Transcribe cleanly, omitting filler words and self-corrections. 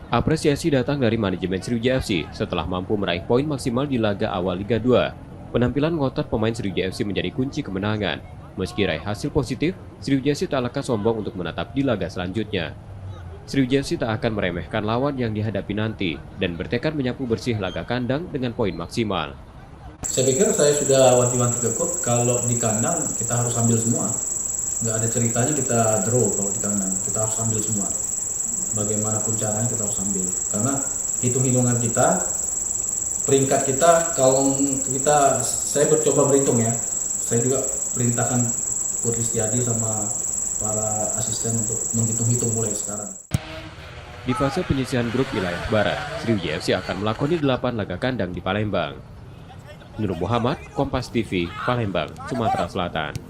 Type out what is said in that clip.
Apresiasi datang dari manajemen Sriwijaya FC setelah mampu meraih poin maksimal di laga awal Liga 2. Penampilan ngotot pemain Sriwijaya FC menjadi kunci kemenangan. Meski raih hasil positif, Sriwijaya FC tak lekas sombong untuk menatap di laga selanjutnya. Sriwijaya FC tak akan meremehkan lawan yang dihadapi nanti dan bertekad menyapu bersih laga kandang dengan poin maksimal. Saya pikir saya sudah wanti-wanti ke klub, kalau di kandang kita harus ambil semua. Nggak ada ceritanya kita draw kalau di kandang, kita harus ambil semua. Bagaimanapun caranya kita harus ambil. Karena hitung-hitungan kita, peringkat kita, kalau saya bercoba berhitung ya, saya juga perintahkan Coach Listiadi sama para asisten untuk menghitung-hitung mulai sekarang. Di fase penyisihan grup wilayah Barat, Sriwijaya FC akan melakoni 8 laga kandang di Palembang. Nurul Muhammad, Kompas TV, Palembang, Sumatera Selatan.